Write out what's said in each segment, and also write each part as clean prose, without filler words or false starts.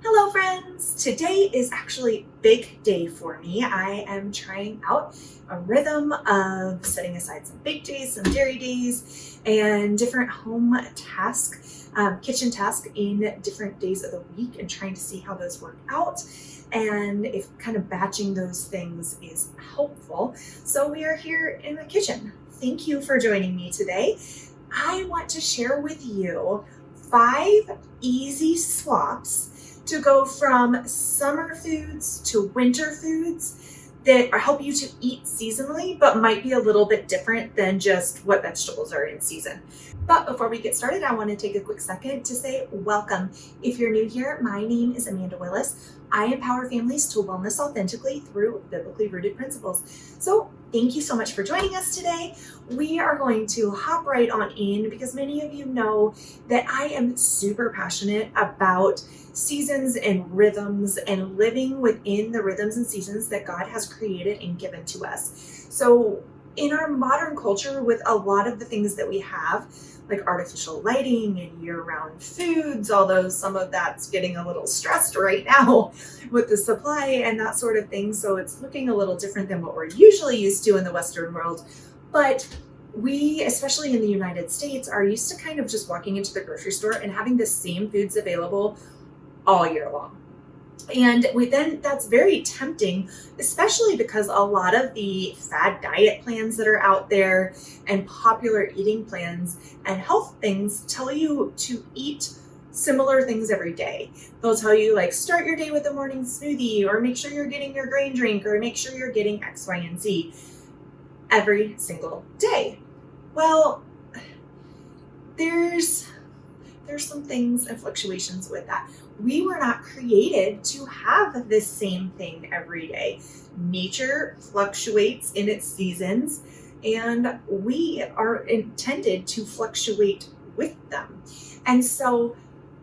Hello friends! Today is actually a big day for me. I am trying out a rhythm of setting aside some bake days, some dairy days, and different home tasks, kitchen tasks in different days of the week and trying to see how those work out and if kind of batching those things is helpful. So we are here in the kitchen. Thank you for joining me today. I want to share with you 5 easy swaps to go from summer foods to winter foods that help you to eat seasonally, but might be a little bit different than just what vegetables are in season. But before we get started, I want to take a quick second to say welcome. If you're new here, my name is Amanda Willis. I empower families to wellness authentically through biblically rooted principles. So thank you so much for joining us today. We are going to hop right on in because many of you know that I am super passionate about seasons and rhythms and living within the rhythms and seasons that God has created and given to us. So in our modern culture, with a lot of the things that we have, like artificial lighting and year-round foods, although some of that's getting a little stressed right now with the supply and that sort of thing. So it's looking a little different than what we're usually used to in the Western world. But we, especially in the United States, are used to kind of just walking into the grocery store and having the same foods available all year long. And that's very tempting, especially because a lot of the fad diet plans that are out there and popular eating plans and health things tell you to eat similar things every day. They'll tell you like start your day with a morning smoothie, or make sure you're getting your grain drink, or make sure you're getting X, Y, and Z every single day. Well, there's some things and fluctuations with that. We were not created to have this same thing every day. Nature fluctuates in its seasons, and we are intended to fluctuate with them. And so,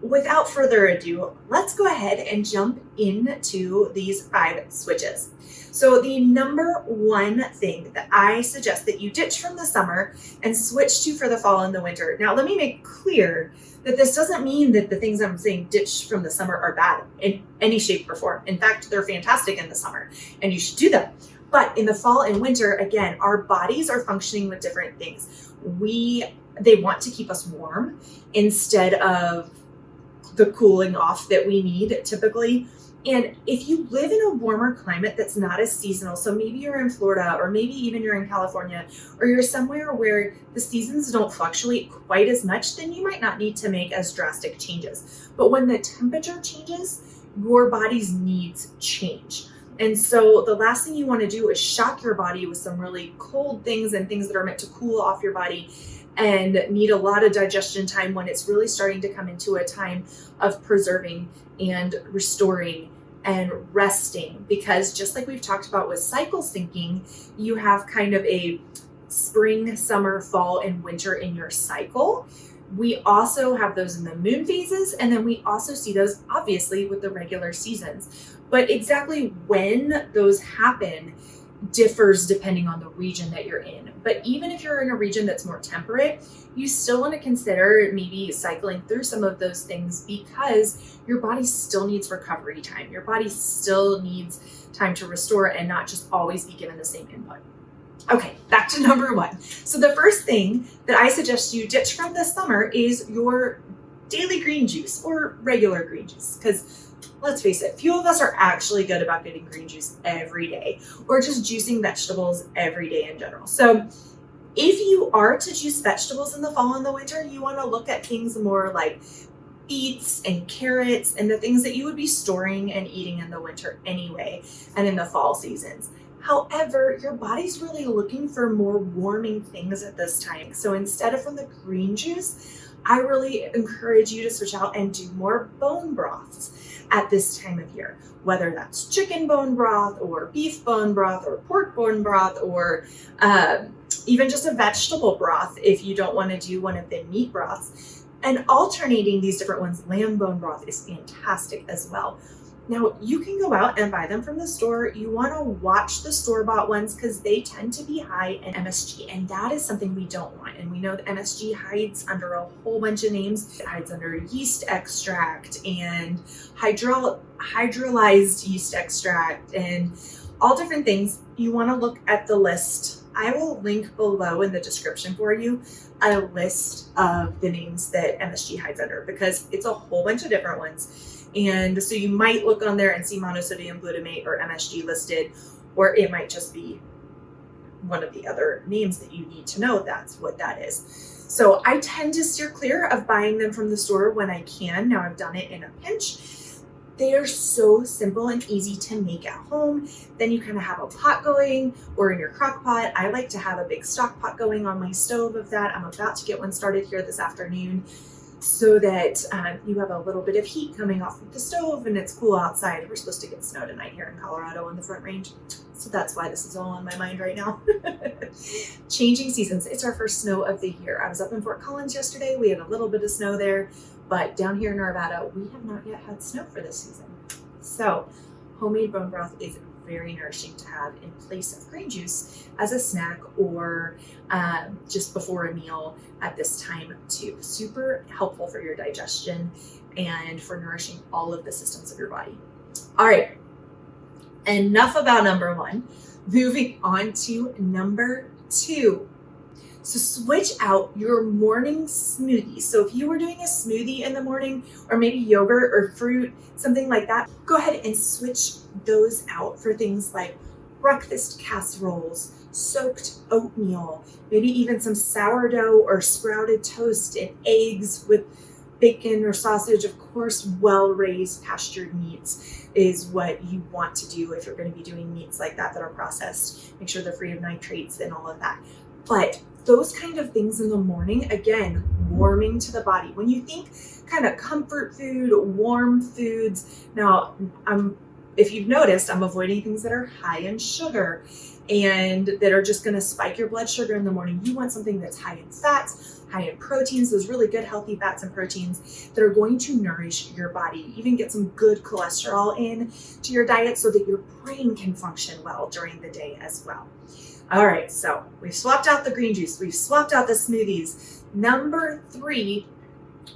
without further ado, let's go ahead and jump into these 5 switches. So the number one thing that I suggest that you ditch from the summer and switch to for the fall and the winter. Now, let me make clear that this doesn't mean that the things I'm saying ditch from the summer are bad in any shape or form. In fact, they're fantastic in the summer and you should do them. But in the fall and winter, again, our bodies are functioning with different things. They want to keep us warm instead of the cooling off that we need typically. And if you live in a warmer climate that's not as seasonal, so maybe you're in Florida, or maybe even you're in California, or you're somewhere where the seasons don't fluctuate quite as much, then you might not need to make as drastic changes. But when the temperature changes, your body's needs change. And so the last thing you want to do is shock your body with some really cold things and things that are meant to cool off your body and need a lot of digestion time when it's really starting to come into a time of preserving and restoring and resting. Because just like we've talked about with cycle syncing, you have kind of a spring, summer, fall, and winter in your cycle. We also have those in the moon phases, and then we also see those obviously with the regular seasons. But exactly when those happen differs depending on the region that you're in. But even if you're in a region that's more temperate, you still want to consider maybe cycling through some of those things because your body still needs recovery time. Your body still needs time to restore and not just always be given the same input. Okay, back to number 1. So the first thing that I suggest you ditch from this summer is your daily green juice or regular green juice, because let's face it, few of us are actually good about getting green juice every day or just juicing vegetables every day in general. So if you are to juice vegetables in the fall and the winter, you want to look at things more like beets and carrots and the things that you would be storing and eating in the winter anyway and in the fall seasons. However, your body's really looking for more warming things at this time. So instead of from the green juice, I really encourage you to switch out and do more bone broths at this time of year, whether that's chicken bone broth or beef bone broth or pork bone broth or even just a vegetable broth if you don't want to do one of the meat broths. And alternating these different ones, lamb bone broth is fantastic as well. Now, you can go out and buy them from the store. You want to watch the store-bought ones because they tend to be high in MSG, and that is something we don't want. And we know that MSG hides under a whole bunch of names. It hides under yeast extract and hydrolyzed yeast extract and all different things. You want to look at the list. I will link below in the description for you a list of the names that MSG hides under because it's a whole bunch of different ones. And so you might look on there and see monosodium glutamate or MSG listed, or it might just be one of the other names that you need to know that's what that is. So I tend to steer clear of buying them from the store when I can. Now I've done it in a pinch. They are so simple and easy to make at home. Then you kind of have a pot going or in your crock pot. I like to have a big stock pot going on my stove of that. I'm about to get one started here this afternoon so that you have a little bit of heat coming off of the stove and it's cool outside. We're supposed to get snow tonight here in Colorado on the Front Range. So that's why this is all on my mind right now. Changing seasons. It's our first snow of the year. I was up in Fort Collins yesterday. We had a little bit of snow there, but down here in Nevada, we have not yet had snow for this season. So homemade bone broth is very nourishing to have in place of green juice as a snack or just before a meal at this time too. Super helpful for your digestion and for nourishing all of the systems of your body. All right, enough about number one. Moving on to number two. So switch out your morning smoothie. So if you were doing a smoothie in the morning or maybe yogurt or fruit, something like that, go ahead and switch those out for things like breakfast casseroles, soaked oatmeal, maybe even some sourdough or sprouted toast and eggs with bacon or sausage. Of course, well-raised pastured meats is what you want to do if you're going to be doing meats like that are processed. Make sure they're free of nitrates and all of that. But those kind of things in the morning, again, warming to the body. When you think kind of comfort food, warm foods, now if you've noticed, I'm avoiding things that are high in sugar and that are just going to spike your blood sugar in the morning. You want something that's high in fats, high in proteins, those really good healthy fats and proteins that are going to nourish your body. Even get some good cholesterol in to your diet so that your brain can function well during the day as well. All right, so we've swapped out the green juice. We've swapped out the smoothies. Number three,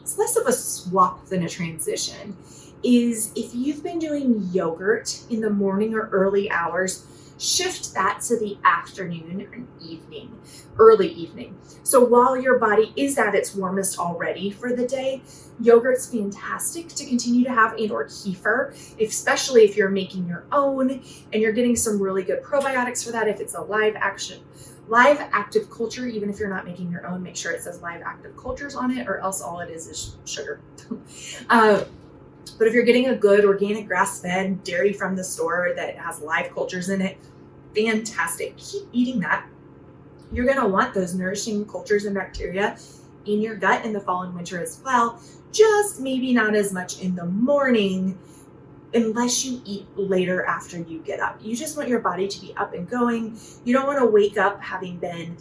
it's less of a swap than a transition, is if you've been doing yogurt in the morning or early hours, shift that to the afternoon and evening, early evening. So while your body is at its warmest already for the day, yogurt's fantastic to continue to have, and or kefir, especially if you're making your own and you're getting some really good probiotics for that. If it's a live active culture, even if you're not making your own, make sure it says live active cultures on it, or else all it is sugar. But if you're getting a good organic grass-fed dairy from the store that has live cultures in it, fantastic. Keep eating that. You're going to want those nourishing cultures and bacteria in your gut in the fall and winter as well, just maybe not as much in the morning unless you eat later after you get up. You just want your body to be up and going. You don't want to wake up having been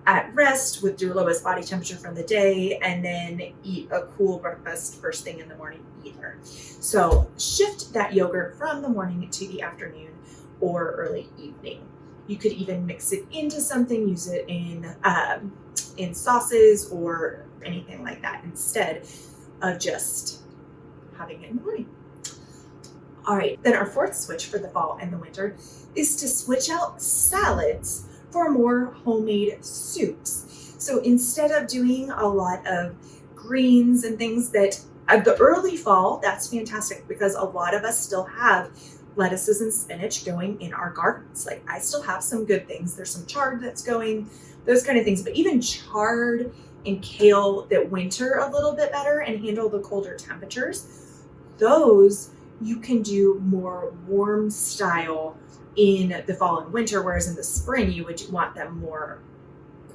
at rest with your lowest body temperature from the day and then eat a cool breakfast first thing in the morning either. So shift that yogurt from the morning to the afternoon or early evening. You could even mix it into something, use it in sauces or anything like that instead of just having it in the morning. All right, then our fourth switch for the fall and the winter is to switch out salads for more homemade soups. So instead of doing a lot of greens and things that at the early fall, that's fantastic because a lot of us still have lettuces and spinach going in our gardens. Like I still have some good things. There's some chard that's going, those kind of things, but even chard and kale that winter a little bit better and handle the colder temperatures, those you can do more warm style in the fall and winter, whereas in the spring you would want them more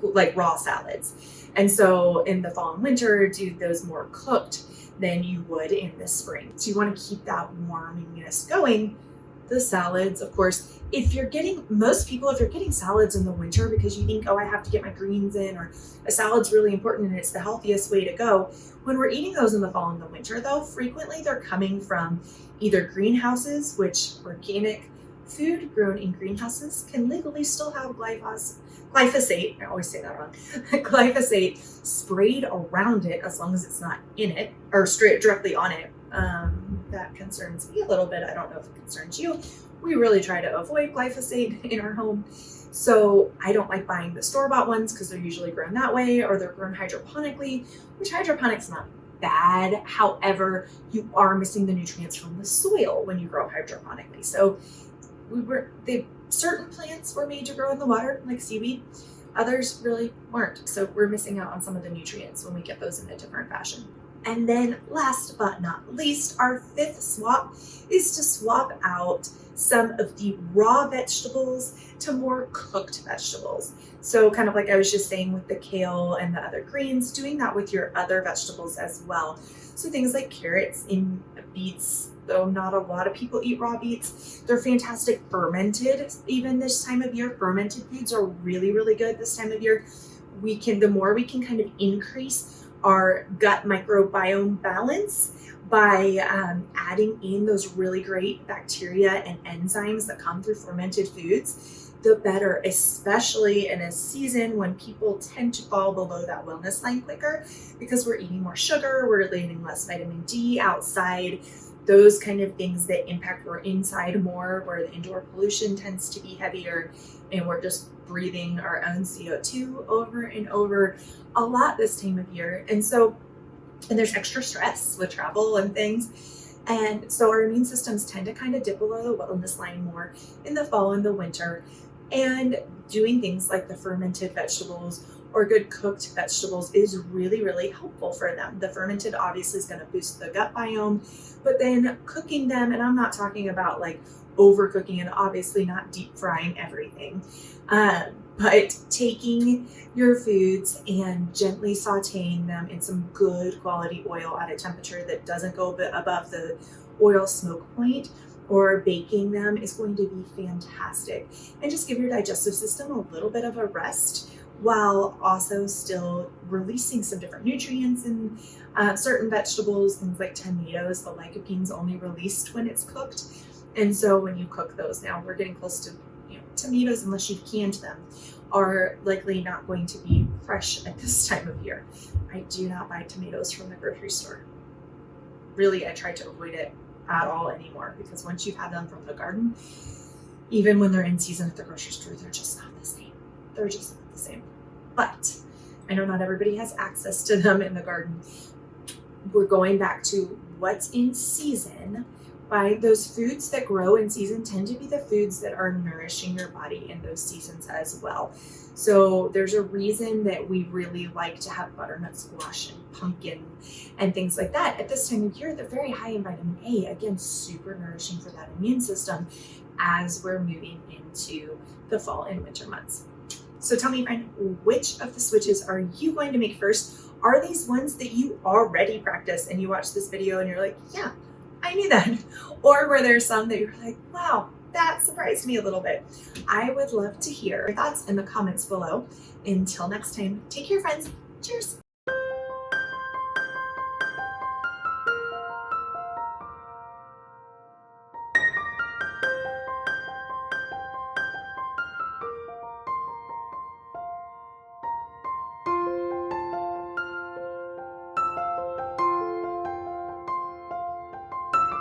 like raw salads. And so in the fall and winter, do those more cooked than you would in the spring. So you want to keep that warminess going The salads, of course, if you're getting salads in the winter because you think, oh, I have to get my greens in, or a salad's really important and it's the healthiest way to go. When we're eating those in the fall and the winter, though, frequently they're coming from either greenhouses, which organic food grown in greenhouses can legally still have glyphosate, I always say that wrong, glyphosate sprayed around it as long as it's not in it or straight directly on it. That concerns me a little bit. I don't know if it concerns you. We really try to avoid glyphosate in our home. So I don't like buying the store-bought ones because they're usually grown that way, or they're grown hydroponically, which hydroponic's not bad. However, you are missing the nutrients from the soil when you grow hydroponically. So certain plants were made to grow in the water, like seaweed. Others really weren't. So we're missing out on some of the nutrients when we get those in a different fashion. And then last but not least, our fifth swap is to swap out some of the raw vegetables to more cooked vegetables. So kind of like I was just saying with the kale and the other greens, doing that with your other vegetables as well. So things like carrots and beets, though not a lot of people eat raw beets, they're fantastic fermented. Even this time of year, fermented foods are really, really good this time of year. The more we can kind of increase our gut microbiome balance by adding in those really great bacteria and enzymes that come through fermented foods, the better, especially in a season when people tend to fall below that wellness line quicker because we're eating more sugar, we're eating less vitamin D outside, those kind of things that impact our inside more, where the indoor pollution tends to be heavier and we're just breathing our own CO2 over and over a lot this time of year. And there's extra stress with travel and things. And so our immune systems tend to kind of dip below the wellness line more in the fall and the winter. And doing things like the fermented vegetables or good cooked vegetables is really, really helpful for them. The fermented obviously is going to boost the gut biome, but then cooking them, and I'm not talking about like overcooking and obviously not deep frying everything, but taking your foods and gently sauteing them in some good quality oil at a temperature that doesn't go above the oil smoke point, or baking them is going to be fantastic and just give your digestive system a little bit of a rest while also still releasing some different nutrients in certain vegetables, things like tomatoes. The lycopene's only released when it's cooked. And so when you cook those, now we're getting close to, tomatoes, unless you've canned them, are likely not going to be fresh at this time of year. I do not buy tomatoes from the grocery store. Really, I try to avoid it at all anymore, because once you've had them from the garden, even when they're in season at the grocery store, they're just not the same. They're just not the same. But I know not everybody has access to them in the garden. We're going back to what's in season. By those foods that grow in season tend to be the foods that are nourishing your body in those seasons as well. So there's a reason that we really like to have butternut squash and pumpkin and things like that at this time of year. They're very high in vitamin A, again, super nourishing for that immune system as we're moving into the fall and winter months. So tell me, friend, which of the switches are you going to make first? Are these ones that you already practice and you watch this video and you're like, yeah, I knew that? Or were there some that you're like, wow, that surprised me a little bit? I would love to hear your thoughts in the comments below. Until next time, take care, friends. Cheers.